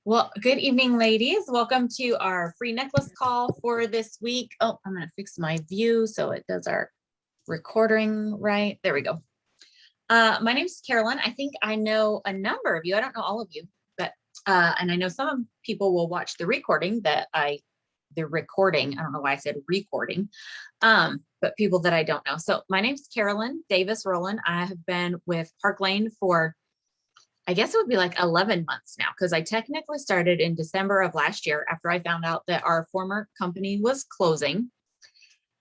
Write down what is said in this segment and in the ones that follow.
Well, good evening, ladies. Welcome to our free necklace call for this week. Oh, I'm going to fix my view so it does our recording right. There we go. My name is Carolyn. I think I know a number of you. I don't know all of you, but and I know some people will watch the recording the recording. I don't know why I said recording, but people that I don't know. So my name is Carolyn Davis-Rohlin. I have been with Park Lane for I guess it would be like 11 months now, because I technically started in December of last year after I found out that our former company was closing.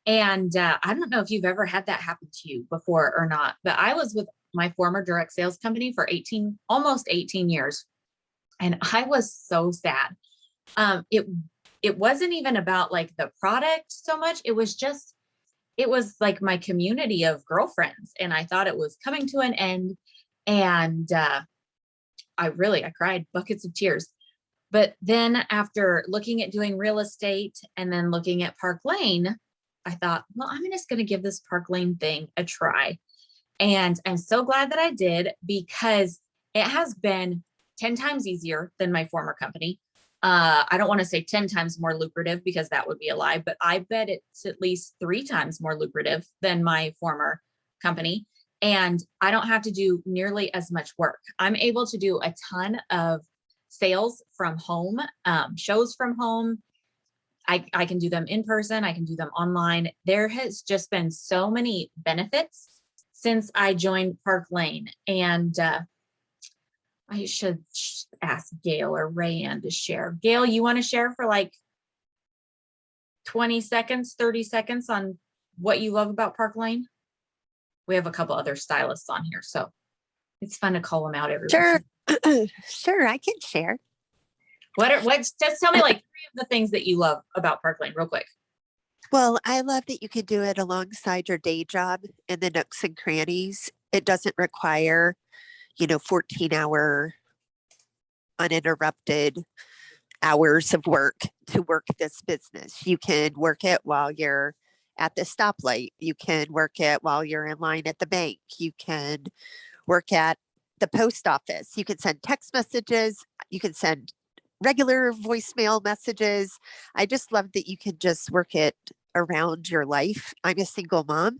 And I don't know if you've ever had that happen to you before or not, but I was with my former direct sales company for almost 18 years. And I was so sad. It wasn't even about like the product so much. It was like my community of girlfriends. And I thought it was coming to an end. And I cried buckets of tears. But then after looking at doing real estate and then looking at Park Lane, I thought, well, I'm just going to give this Park Lane thing a try. And I'm so glad that I did, because it has been 10 times easier than my former company. I don't want to say 10 times more lucrative, because that would be a lie, but I bet it's at least 3 times more lucrative than my former company. And I don't have to do nearly as much work. I'm able to do a ton of sales from home, shows from home. I can do them in person. I can do them online. There has just been so many benefits since I joined Park Lane. And I should ask Gail or Rayanne to share. Gail, you want to share for like 20 seconds, 30 seconds on what you love about Park Lane? We have a couple other stylists on here, so it's fun to call them out every Sure. Sure, I can share. What's just tell me like 3 of the things that you love about Park Lane real quick. Well, I love that you can do it alongside your day job in the nooks and crannies. It doesn't require, 14-hour uninterrupted hours of work to work this business. You can work it while you're at the stoplight. You can work it while you're in line at the bank. You can work at the post office. You can send text messages. You can send regular voicemail messages. I just love that you can just work it around your life. I'm a single mom.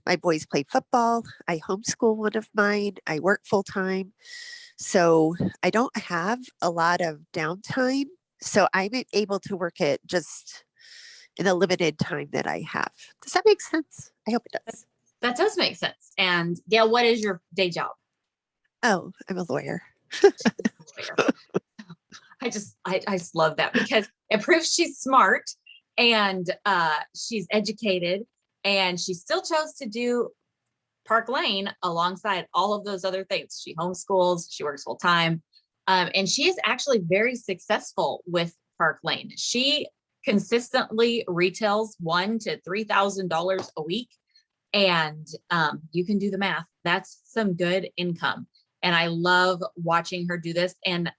My boys play football. I homeschool one of mine. I work full time. So I don't have a lot of downtime. So I'm able to work it just in the limited time that I have. Does that make sense? I hope it does. That does make sense. And Gail, what is your day job? Oh, I'm a lawyer. I just love that, because it proves she's smart and she's educated, and she still chose to do Park Lane alongside all of those other things. She homeschools, she works full time, and she is actually very successful with Park Lane. She consistently retails $1,000 to $3,000 a week, and you can do the math. That's some good income, and I love watching her do this. And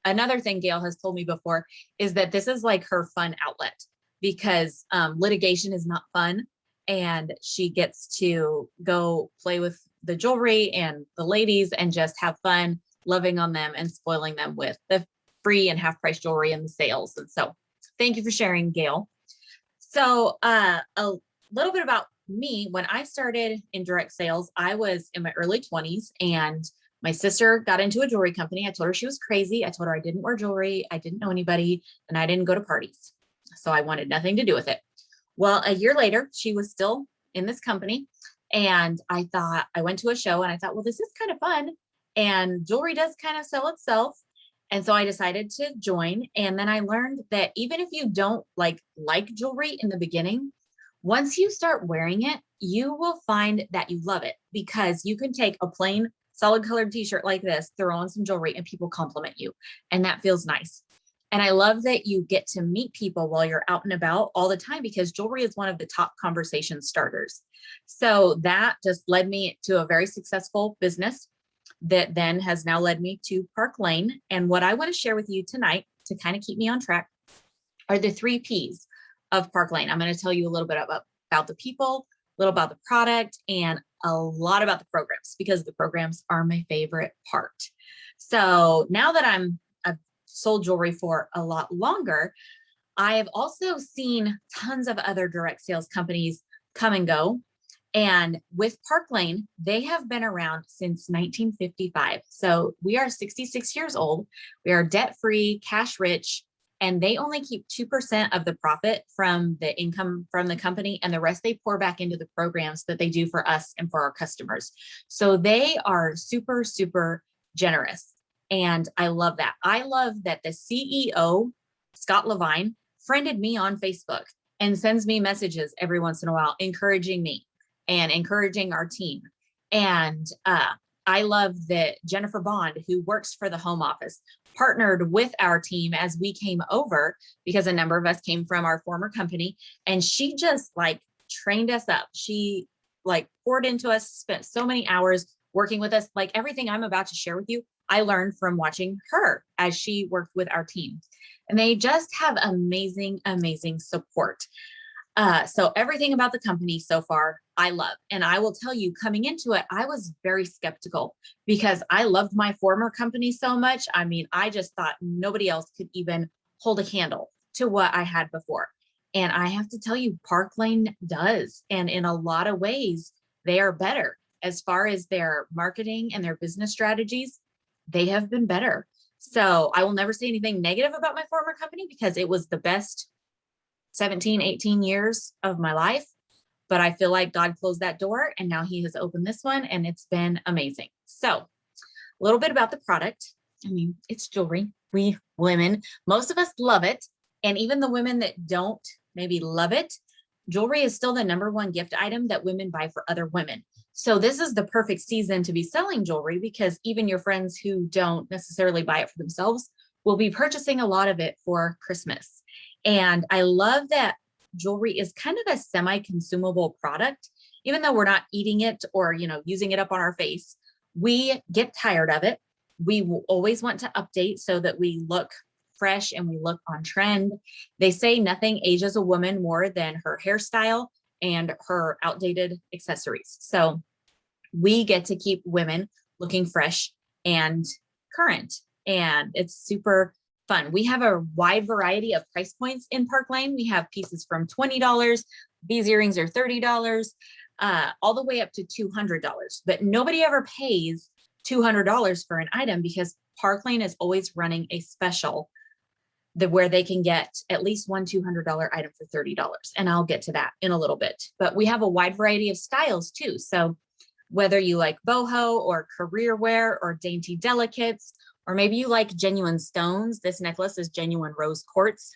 another thing Gail has told me before is that this is like her fun outlet, because litigation is not fun. And she gets to go play with the jewelry and the ladies and just have fun, loving on them and spoiling them with the free and half price jewelry and the sales. And so thank you for sharing, Gail. So a little bit about me. When I started in direct sales, I was in my early 20s, and my sister got into a jewelry company. I told her she was crazy. I told her I didn't wear jewelry. I didn't know anybody, and I didn't go to parties. So I wanted nothing to do with it. Well, a year later, she was still in this company. And I went to a show and I thought, well, this is kind of fun. And jewelry does kind of sell itself. And so I decided to join. And then I learned that even if you don't like jewelry in the beginning, once you start wearing it, you will find that you love it, because you can take a plain solid colored t-shirt like this, throw on some jewelry, and people compliment you. And that feels nice. And I love that you get to meet people while you're out and about all the time, because jewelry is one of the top conversation starters. So that just led me to a very successful business that then has now led me to Park Lane. And what I want to share with you tonight to kind of keep me on track are the 3 Ps of Park Lane. I'm going to tell you a little bit about the people, a little about the product, and a lot about the programs, because the programs are my favorite part. So now that I've sold jewelry for a lot longer, I have also seen tons of other direct sales companies come and go. And with Park Lane, they have been around since 1955. So we are 66 years old. We are debt-free, cash rich, and they only keep 2% of the profit from the income from the company, and the rest they pour back into the programs that they do for us and for our customers. So they are super, super generous. And I love that. I love that the CEO, Scott Levine, friended me on Facebook and sends me messages every once in a while, encouraging me and encouraging our team. And I love that Jennifer Bond, who works for the home office, partnered with our team as we came over, because a number of us came from our former company, and she just like trained us up. She like poured into us, spent so many hours working with us. Like everything I'm about to share with you, I learned from watching her as she worked with our team. And they just have amazing, amazing support. So everything about the company so far, I love. And I will tell you, coming into it, I was very skeptical because I loved my former company so much. I mean, I just thought nobody else could even hold a candle to what I had before. And I have to tell you, Park Lane does. And in a lot of ways, they are better as far as their marketing and their business strategies. They have been better. So I will never say anything negative about my former company because it was the best 17, 18 years of my life. But I feel like God closed that door and now he has opened this one and it's been amazing. So a little bit about the product. I mean, it's jewelry. We women, most of us love it. And even the women that don't maybe love it, jewelry is still the #1 gift item that women buy for other women. So this is the perfect season to be selling jewelry because even your friends who don't necessarily buy it for themselves will be purchasing a lot of it for Christmas. And I love that jewelry is kind of a semi-consumable product. Even though we're not eating it or, using it up on our face, we get tired of it. We will always want to update so that we look fresh and we look on trend. They say nothing ages a woman more than her hairstyle and her outdated accessories. So we get to keep women looking fresh and current, and it's super fun. We have a wide variety of price points in Park Lane. We have pieces from $20. These earrings are $30, all the way up to $200. But nobody ever pays $200 for an item because Park Lane is always running a special where they can get at least one $200 item for $30. And I'll get to that in a little bit. But we have a wide variety of styles too. So whether you like boho or career wear or dainty delicates, or maybe you like genuine stones, this necklace is genuine rose quartz.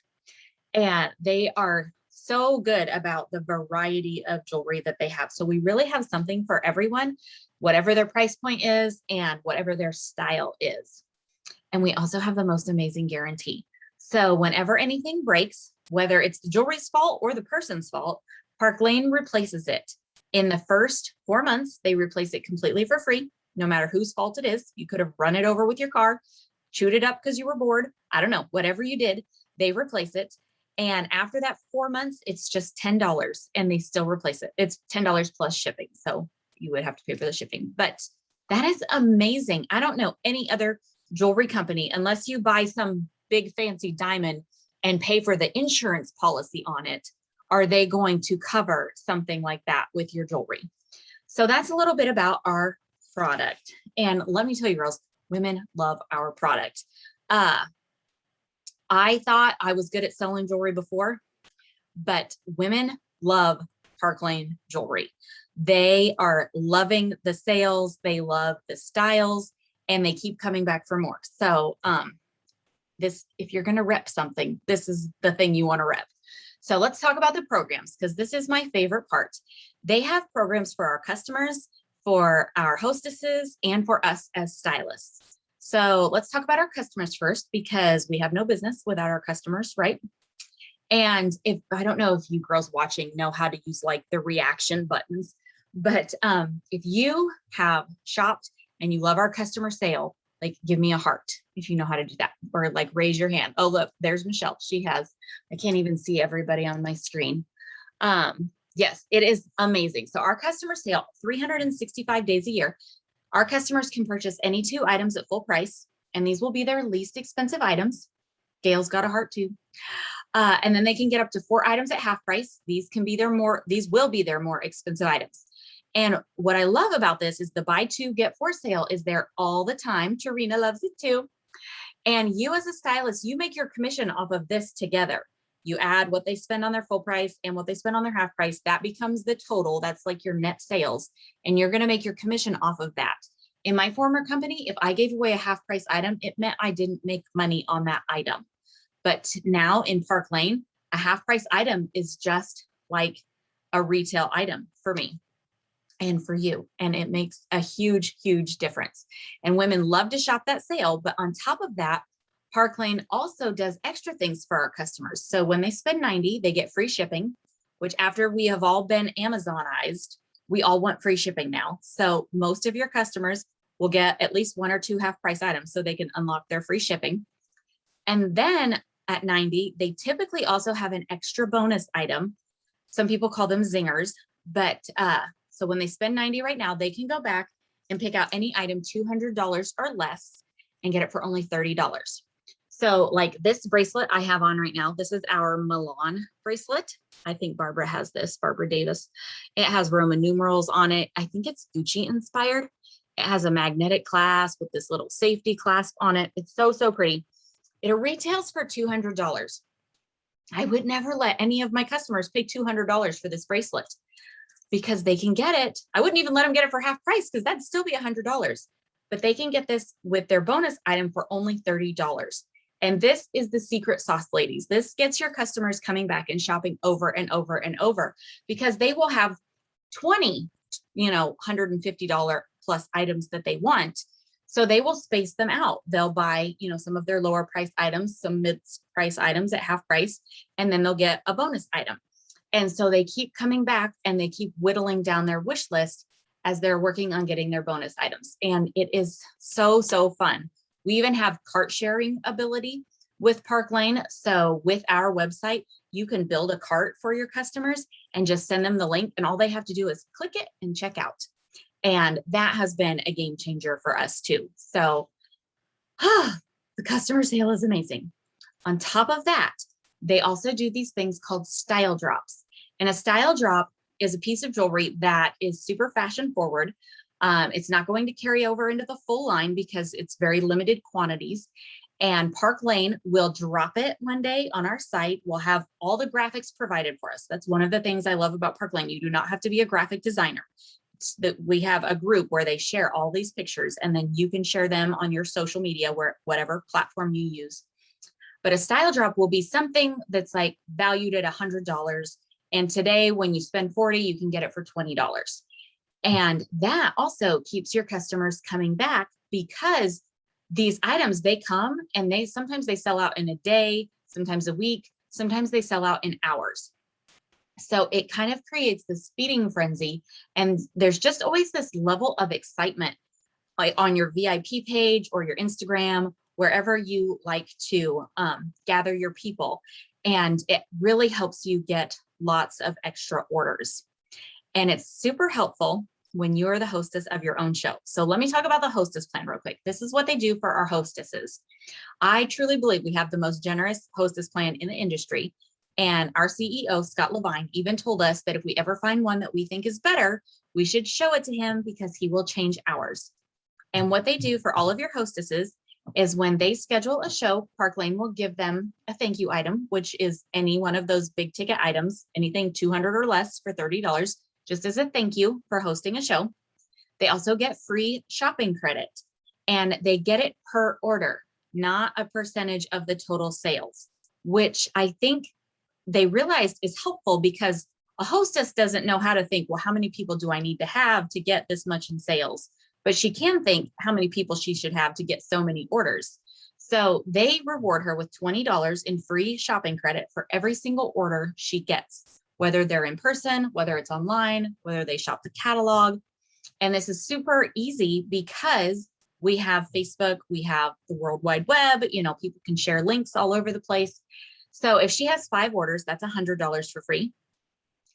And they are so good about the variety of jewelry that they have. So we really have something for everyone, whatever their price point is and whatever their style is. And we also have the most amazing guarantee. So whenever anything breaks, whether it's the jewelry's fault or the person's fault, Park Lane replaces it. In the first 4 months, they replace it completely for free, no matter whose fault it is. You could have run it over with your car, chewed it up because you were bored. I don't know, whatever you did, they replace it. And after that 4 months, it's just $10 and they still replace it. It's $10 plus shipping. So you would have to pay for the shipping, but that is amazing. I don't know any other jewelry company, unless you buy some big fancy diamond and pay for the insurance policy on it, are they going to cover something like that with your jewelry? So that's a little bit about our product. And let me tell you, girls, women love our product. I thought I was good at selling jewelry before, but women love Park Lane jewelry. They are loving the sales. They love the styles and they keep coming back for more. So, if you're going to rep something, this is the thing you want to rep. So let's talk about the programs, because this is my favorite part. They have programs for our customers, for our hostesses, and for us as stylists. So let's talk about our customers first, because we have no business without our customers, right? And I don't know if you girls watching know how to use like the reaction buttons, but if you have shopped and you love our customer sale, like give me a heart if you know how to do that, or like raise your hand. Oh, look, there's Michelle. She has, I can't even see everybody on my screen. Yes, it is amazing. So our customer sale, 365 days a year, our customers can purchase any 2 items at full price, and these will be their least expensive items. Gail's got a heart too. And then they can get up to 4 items at half price. These will be their more expensive items. And what I love about this is the buy 2, get 4 sale is there all the time. Tarina loves it too. And you as a stylist, you make your commission off of this together. You add what they spend on their full price and what they spend on their half price. That becomes the total. That's like your net sales. And you're going to make your commission off of that. In my former company, if I gave away a half price item, it meant I didn't make money on that item. But now in Park Lane, a half price item is just like a retail item for me and for you. And it makes a huge, huge difference. And women love to shop that sale. But on top of that, Park Lane also does extra things for our customers. So when they spend $90, they get free shipping, which after we have all been Amazonized, we all want free shipping now. So most of your customers will get at least 1 or 2 half price items so they can unlock their free shipping. And then at $90, they typically also have an extra bonus item. Some people call them zingers, but so when they spend $90 right now, they can go back and pick out any item $200 or less and get it for only $30. So like this bracelet I have on right now, this is our Milan bracelet. I think Barbara has this, Barbara Davis. It has Roman numerals on it. I think it's Gucci inspired. It has a magnetic clasp with this little safety clasp on it. It's so, so pretty. It retails for $200. I would never let any of my customers pay $200 for this bracelet because they can get it. I wouldn't even let them get it for half price because that'd still be $100. But they can get this with their bonus item for only $30. And this is the secret sauce, ladies. This gets your customers coming back and shopping over and over and over because they will have 20, $150 plus items that they want. So they will space them out. They'll buy, some of their lower price items, some mid price items at half price, and then they'll get a bonus item. And so they keep coming back and they keep whittling down their wish list as they're working on getting their bonus items. And it is so, so fun. We even have cart sharing ability with Park Lane. So with our website, you can build a cart for your customers and just send them the link. And all they have to do is click it and check out. And that has been a game changer for us too. So the customer sale is amazing. On top of that, they also do these things called style drops. And a style drop is a piece of jewelry that is super fashion forward. It's not going to carry over into the full line because it's very limited quantities. And Park Lane will drop it one day on our site. We'll have all the graphics provided for us. That's one of the things I love about Park Lane. You do not have to be a graphic designer. That we have a group where they share all these pictures and then you can share them on your social media, whatever platform you use. But a style drop will be something that's like valued at $100. And today when you spend $40, you can get it for $20. And that also keeps your customers coming back because these items, they come and sometimes they sell out in a day, sometimes a week, sometimes they sell out in hours. So it kind of creates this feeding frenzy. And there's just always this level of excitement like on your VIP page or your Instagram, wherever you like to gather your people. And it really helps you get lots of extra orders. And it's super helpful when you're the hostess of your own show. So let me talk about the Hostess Plan real quick. This is what they do for our hostesses. I truly believe we have the most generous Hostess Plan in the industry. And our CEO, Scott Levine, even told us that if we ever find one that we think is better, we should show it to him because he will change ours. And what they do for all of your hostesses is when they schedule a show, Park Lane will give them a thank you item, which is any one of those big ticket items, anything $200 or less for $30, just as a thank you for hosting a show. They also get free shopping credit and they get it per order, not a percentage of the total sales, which I think they realized is helpful because a hostess doesn't know how to think, well, how many people do I need to have to get this much in sales? But she can think how many people she should have to get so many orders. So they reward her with $20 in free shopping credit for every single order she gets, whether they're in person, whether it's online, whether they shop the catalog. And this is super easy because we have Facebook, we have the World Wide Web, people can share links all over the place. So if she has 5 orders, that's $100 for free.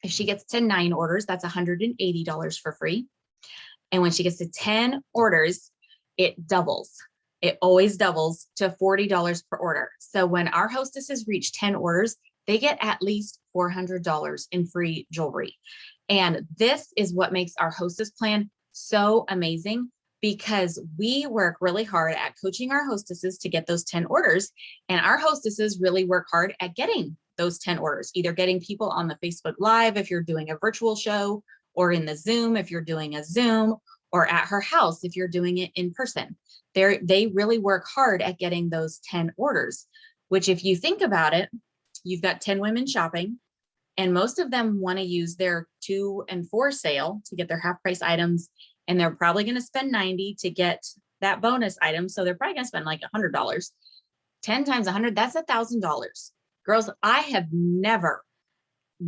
If she gets to 9 orders, that's $180 for free. And when she gets to 10 orders, it doubles. it always doubles to $40 per order. So when our hostesses reach 10 orders, they get at least $400 in free jewelry. And this is what makes our hostess plan so amazing, because we work really hard at coaching our hostesses to get those 10 orders. And our hostesses really work hard at getting those 10 orders, either getting people on the Facebook Live if you're doing a virtual show, or in the Zoom if you're doing a Zoom, or at her house if you're doing it in person. They really work hard at getting those 10 orders, which if you think about it, you've got 10 women shopping, and most of them want to use their 2 and 4 sale to get their half price items. And they're probably going to spend $90 to get that bonus item. So they're probably going to spend like $100. 10 times 100, that's $1,000. Girls, I have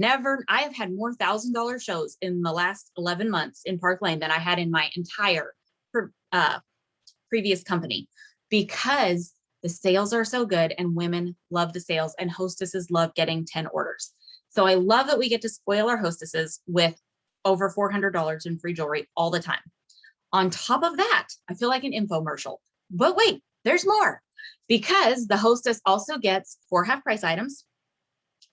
I have had more $1,000 shows in the last 11 months in Park Lane than I had in my entire previous company, because the sales are so good and women love the sales and hostesses love getting 10 orders. So I love that we get to spoil our hostesses with over $400 in free jewelry all the time. On top of that, I feel like an infomercial, but wait, there's more, because the hostess also gets 4 half price items.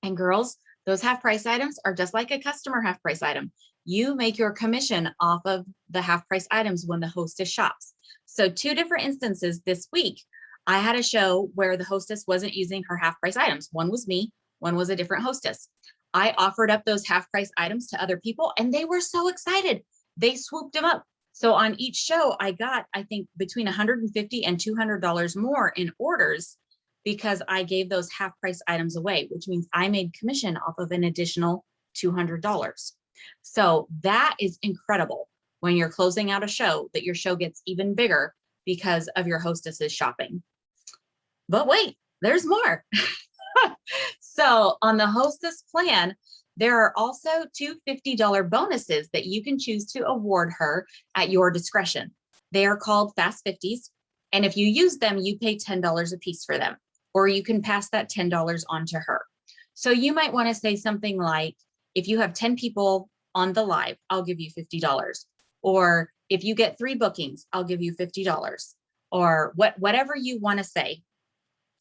And girls, those half price items are just like a customer half price item. You make your commission off of the half price items when the hostess shops. So 2 different instances this week, I had a show where the hostess wasn't using her half price items. One was me, one was a different hostess. I offered up those half price items to other people and they were so excited. They swooped them up. So on each show, I got, I think, between $150 and $200 more in orders, because I gave those half price items away, which means I made commission off of an additional $200. So that is incredible when you're closing out a show, that your show gets even bigger because of your hostesses shopping. But wait, there's more. So on the hostess plan, there are also 2 $50 bonuses that you can choose to award her at your discretion. They are called Fast 50s. And if you use them, you pay $10 a piece for them, or you can pass that $10 on to her. So you might want to say something like, if you have 10 people on the live, I'll give you $50. Or if you get 3 bookings, I'll give you $50. Or whatever you want to say.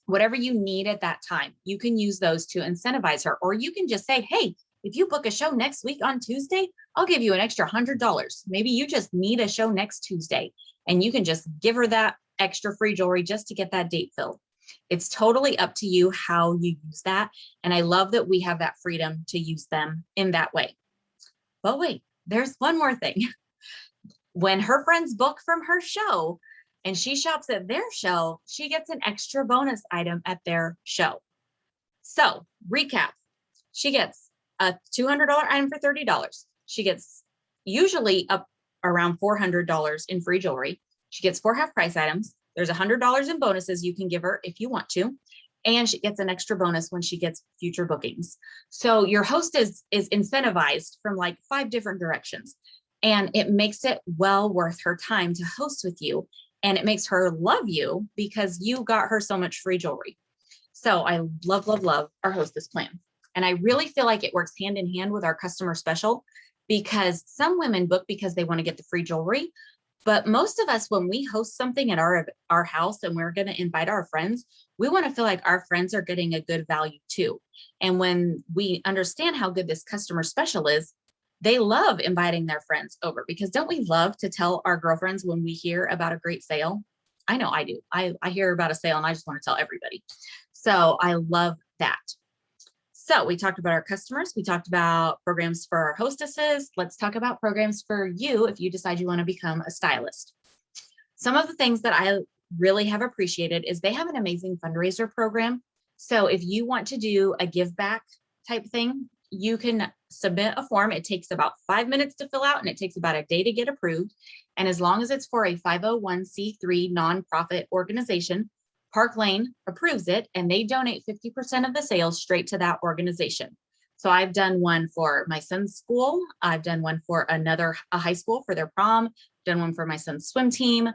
Whatever you need at that time, you can use those to incentivize her. Or you can just say, hey, if you book a show next week on Tuesday, I'll give you an extra $100. Maybe you just need a show next Tuesday, and you can just give her that extra free jewelry just to get that date filled. It's totally up to you how you use that. And I love that we have that freedom to use them in that way. But wait, there's one more thing. When her friends book from her show, and she shops at their show, she gets an extra bonus item at their show. So recap, she gets a $200 item for $30. She gets usually up around $400 in free jewelry. She gets 4 half price items. There's $100 in bonuses you can give her if you want to. And she gets an extra bonus when she gets future bookings. So your host is incentivized from like 5 different directions. And it makes it well worth her time to host with you. And it makes her love you because you got her so much free jewelry. So I love, love, love our hostess plan. And I really feel like it works hand in hand with our customer special, because some women book because they want to get the free jewelry. But most of us, when we host something at our house and we're going to invite our friends, we want to feel like our friends are getting a good value too. And when we understand how good this customer special is, they love inviting their friends over, because don't we love to tell our girlfriends when we hear about a great sale? I know I do. I hear about a sale and I just want to tell everybody. So I love that. So we talked about our customers. We talked about programs for our hostesses. Let's talk about programs for you if you decide you want to become a stylist. Some of the things that I really have appreciated is they have an amazing fundraiser program. So if you want to do a give back type thing, you can submit a form. It takes about 5 minutes to fill out and it takes about a day to get approved. And as long as it's for a 501c3 nonprofit organization, Park Lane approves it and they donate 50% of the sales straight to that organization. So I've done one for my son's school. I've done one for a high school for their prom, done one for my son's swim team.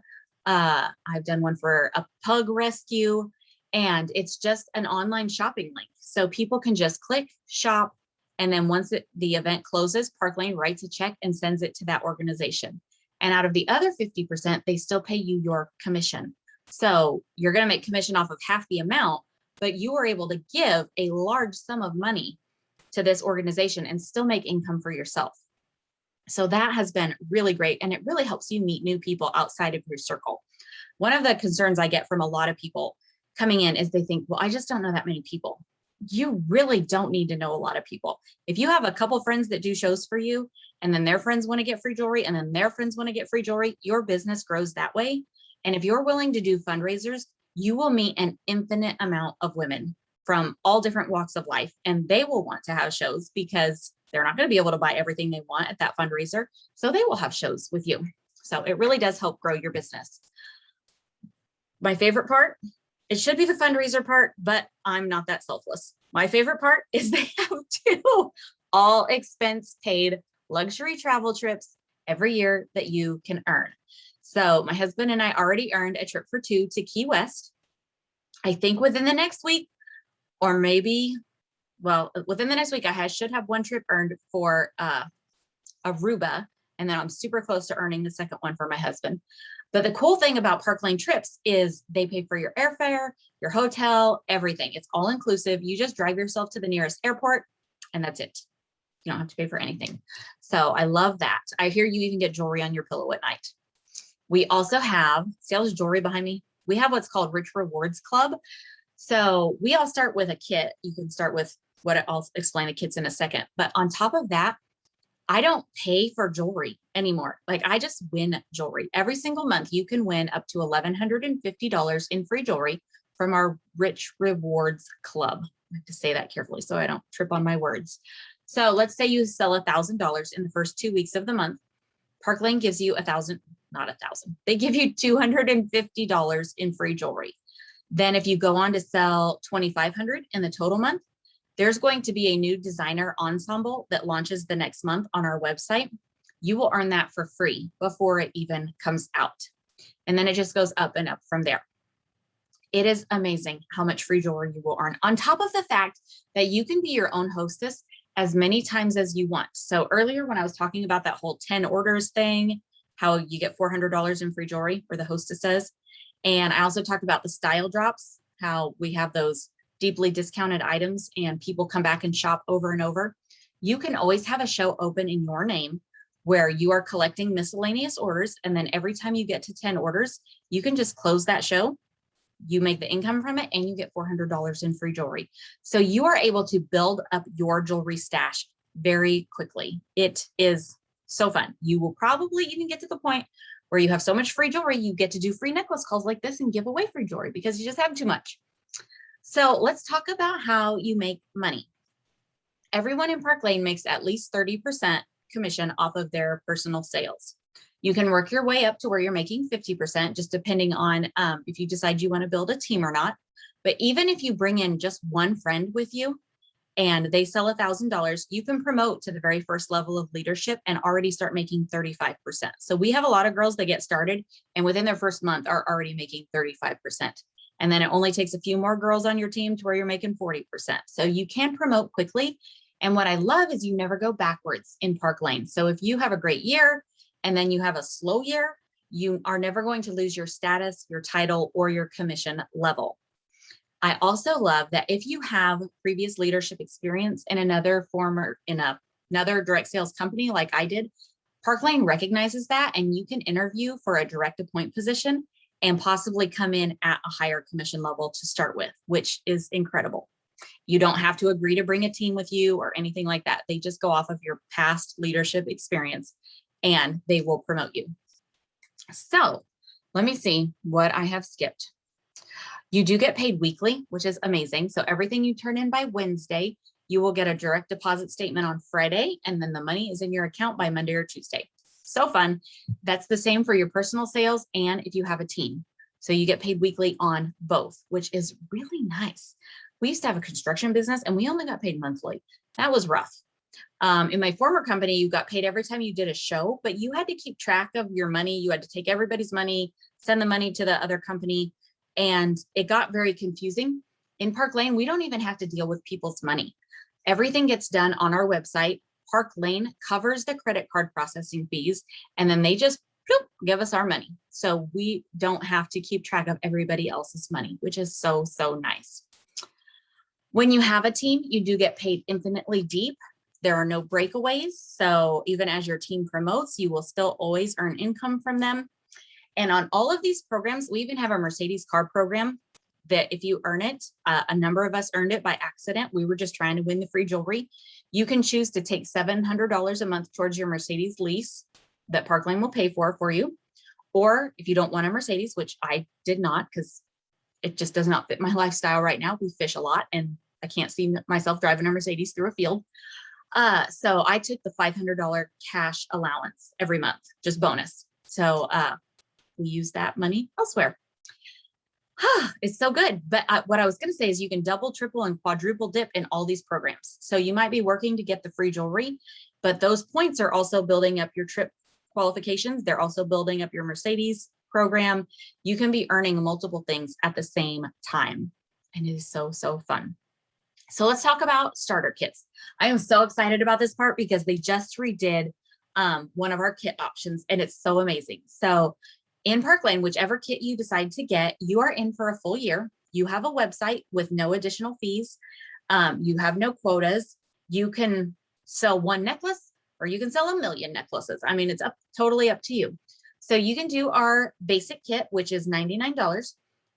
I've done one for a pug rescue, and it's just an online shopping link. So people can just click, shop, and then once the event closes, Park Lane writes a check and sends it to that organization. And out of the other 50%, they still pay you your commission. So you're going to make commission off of half the amount, but you are able to give a large sum of money to this organization and still make income for yourself. So that has been really great. And it really helps you meet new people outside of your circle. One of the concerns I get from a lot of people coming in is they think, well, I just don't know that many people. You really don't need to know a lot of people. If you have a couple friends that do shows for you, and then their friends want to get free jewelry, and then their friends want to get free jewelry, your business grows that way. And if you're willing to do fundraisers, you will meet an infinite amount of women from all different walks of life, and they will want to have shows because they're not going to be able to buy everything they want at that fundraiser. So they will have shows with you. So it really does help grow your business. My favorite part, it should be the fundraiser part, but I'm not that selfless. My favorite part is they have 2 all expense paid luxury travel trips every year that you can earn. So my husband and I already earned a trip for 2 to Key West. I think within the next week, or maybe, well, within the next week, I should have 1 trip earned for Aruba. And then I'm super close to earning the second one for my husband. But the cool thing about Park Lane trips is they pay for your airfare, your hotel, everything. It's all inclusive. You just drive yourself to the nearest airport and that's it. You don't have to pay for anything. So I love that. I hear you even get jewelry on your pillow at night. We also have, see all this jewelry behind me? We have what's called Rich Rewards Club. So we all start with a kit. You can start with what I'll explain the kits in a second. But on top of that, I don't pay for jewelry anymore. Like I just win jewelry. Every single month, you can win up to $1,150 in free jewelry from our Rich Rewards Club. I have to say that carefully so I don't trip on my words. So let's say you sell $1,000 in the first 2 weeks of the month. Park Lane gives you not 1,000. They give you $250 in free jewelry. Then if you go on to sell $2,500 in the total month, there's going to be a new designer ensemble that launches the next month on our website. You will earn that for free before it even comes out. And then it just goes up and up from there. It is amazing how much free jewelry you will earn, on top of the fact that you can be your own hostess as many times as you want. So earlier when I was talking about that whole 10 orders thing, how you get $400 in free jewelry, or the hostess says. And I also talked about the style drops, how we have those deeply discounted items and people come back and shop over and over. You can always have a show open in your name where you are collecting miscellaneous orders. And then every time you get to 10 orders, you can just close that show. You make the income from it and you get $400 in free jewelry. So you are able to build up your jewelry stash very quickly. It is so fun. You will probably even get to the point where you have so much free jewelry, you get to do free necklace calls like this and give away free jewelry because you just have too much. So let's talk about how you make money. Everyone in Park Lane makes at least 30% commission off of their personal sales. You can work your way up to where you're making 50%, just depending on if you decide you want to build a team or not. But even if you bring in just one friend with you and they sell $1,000, you can promote to the very first level of leadership and already start making 35%. So we have a lot of girls that get started and within their first month are already making 35%. And then it only takes a few more girls on your team to where you're making 40%. So you can promote quickly. And what I love is you never go backwards in Park Lane. So if you have a great year and then you have a slow year, you are never going to lose your status, your title, or your commission level. I also love that if you have previous leadership experience in another another direct sales company like I did, Park Lane recognizes that and you can interview for a direct appoint position and possibly come in at a higher commission level to start with, which is incredible. You don't have to agree to bring a team with you or anything like that. They just go off of your past leadership experience and they will promote you. So let me see what I have skipped. You do get paid weekly, which is amazing. So everything you turn in by Wednesday, you will get a direct deposit statement on Friday, and then the money is in your account by Monday or Tuesday. So fun. That's the same for your personal sales and if you have a team. So you get paid weekly on both, which is really nice. We used to have a construction business and we only got paid monthly. That was rough. In my former company, you got paid every time you did a show, but you had to keep track of your money. You had to take everybody's money, send the money to the other company, and it got very confusing. In Park Lane, we don't even have to deal with people's money. Everything gets done on our website. Park Lane covers the credit card processing fees, and then they just boop, give us our money. So we don't have to keep track of everybody else's money, which is so, so nice. When you have a team, you do get paid infinitely deep. There are no breakaways. So even as your team promotes, you will still always earn income from them. And on all of these programs, we even have a Mercedes car program that if you earn it, a number of us earned it by accident. We were just trying to win the free jewelry. You can choose to take $700 a month towards your Mercedes lease that Parkland will pay for you. Or if you don't want a Mercedes, which I did not, because it just does not fit my lifestyle right now. We fish a lot and I can't see myself driving a Mercedes through a field. So I took the $500 cash allowance every month, just bonus. So we use that money elsewhere. It's so good. But what I was going to say is you can double, triple, and quadruple dip in all these programs. So you might be working to get the free jewelry, but those points are also building up your trip qualifications. They're also building up your Mercedes program. You can be earning multiple things at the same time. And it is so, so fun. So let's talk about starter kits. I am so excited about this part because they just redid one of our kit options and it's so amazing. So in Parkland, whichever kit you decide to get, you are in for a full year. You have a website with no additional fees. You have no quotas. You can sell one necklace or you can sell a million necklaces. I mean, it's totally up to you. So you can do our basic kit, which is $99,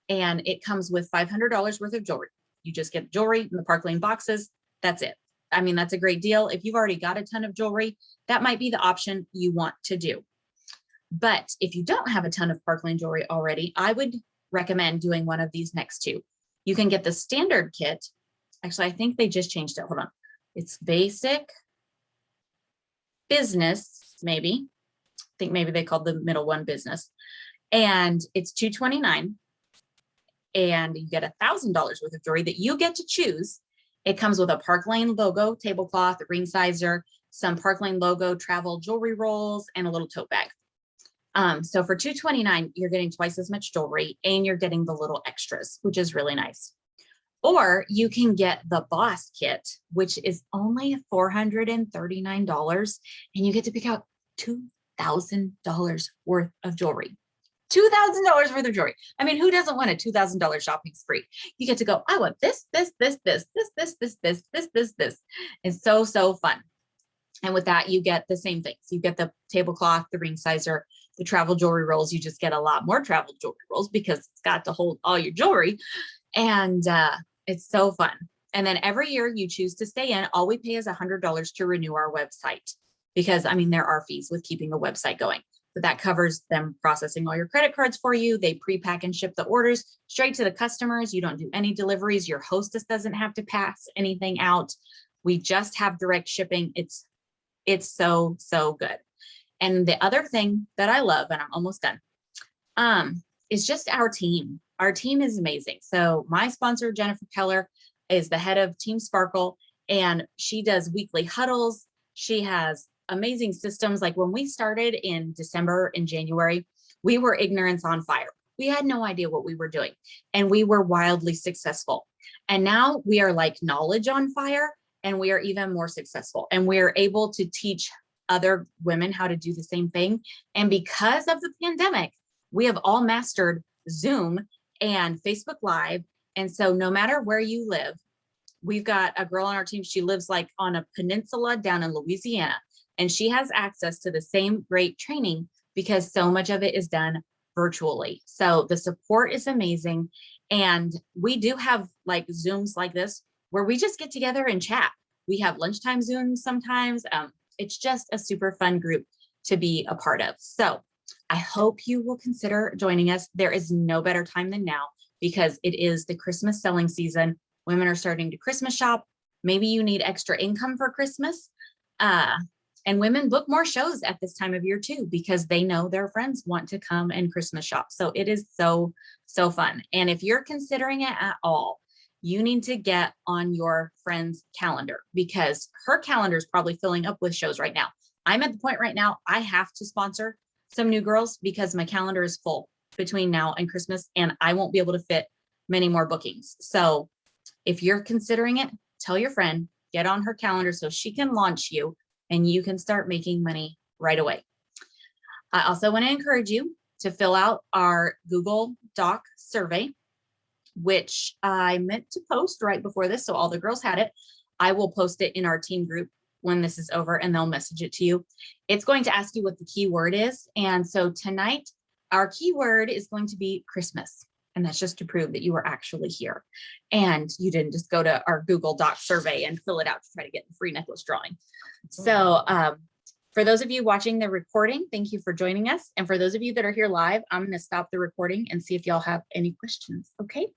and it comes with $500 worth of jewelry. You just get jewelry in the Parkland boxes. That's it. I mean, that's a great deal. If you've already got a ton of jewelry, that might be the option you want to do. But if you don't have a ton of Parkland jewelry already, I would recommend doing one of these next two. You can get the standard kit. Actually, I think they just changed it. Hold on. It's basic, business, maybe. I think maybe they called the middle one business. And it's $229. And you get $1,000 worth of jewelry that you get to choose. It comes with a Parkland logo tablecloth, a ring sizer, some Parkland logo travel jewelry rolls, and a little tote bag. So for $229, you're getting twice as much jewelry and you're getting the little extras, which is really nice. Or you can get the Boss kit, which is only $439, and you get to pick out $2,000 worth of jewelry. $2,000 worth of jewelry. I mean, who doesn't want a $2,000 shopping spree? You get to go, I want this. It's so, so fun. And with that, you get the same things. You get the tablecloth, the ring sizer, the travel jewelry rolls. You just get a lot more travel jewelry rolls because it's got to hold all your jewelry. And it's so fun. And then every year you choose to stay in, all we pay is $100 to renew our website. Because I mean, there are fees with keeping a website going. But that covers them processing all your credit cards for you. They pre-pack and ship the orders straight to the customers. You don't do any deliveries. Your hostess doesn't have to pass anything out. We just have direct shipping. It's so, so good. And the other thing that I love, and I'm almost done, is just our team. Our team is amazing. So my sponsor, Jennifer Keller, is the head of Team Sparkle, and she does weekly huddles. She has amazing systems. Like when we started in December and January, we were ignorance on fire. We had no idea what we were doing, and we were wildly successful. And now we are like knowledge on fire, and we are even more successful. And we are able to teach other women how to do the same thing. And because of the pandemic, we have all mastered Zoom and Facebook Live. And so no matter where you live, we've got a girl on our team. She lives like on a peninsula down in Louisiana, and she has access to the same great training because so much of it is done virtually. So the support is amazing. And we do have like Zooms like this where we just get together and chat. We have lunchtime Zooms sometimes. It's just a super fun group to be a part of. So I hope you will consider joining us. There is no better time than now because it is the Christmas selling season. Women are starting to Christmas shop. Maybe you need extra income for Christmas. And women book more shows at this time of year too, because they know their friends want to come and Christmas shop. So it is so, so fun. And if you're considering it at all, you need to get on your friend's calendar because her calendar is probably filling up with shows right now. I'm at the point right now, I have to sponsor some new girls because my calendar is full between now and Christmas, and I won't be able to fit many more bookings. So if you're considering it, tell your friend, get on her calendar so she can launch you and you can start making money right away. I also want to encourage you to fill out our Google Doc survey, which I meant to post right before this, so all the girls had it. I will post it in our team group when this is over, and they'll message it to you. It's going to ask you what the keyword is. And so tonight, our keyword is going to be Christmas. And that's just to prove that you were actually here. And you didn't just go to our Google Doc survey and fill it out to try to get the free necklace drawing. So for those of you watching the recording, thank you for joining us. And for those of you that are here live, I'm going to stop the recording and see if y'all have any questions. Okay.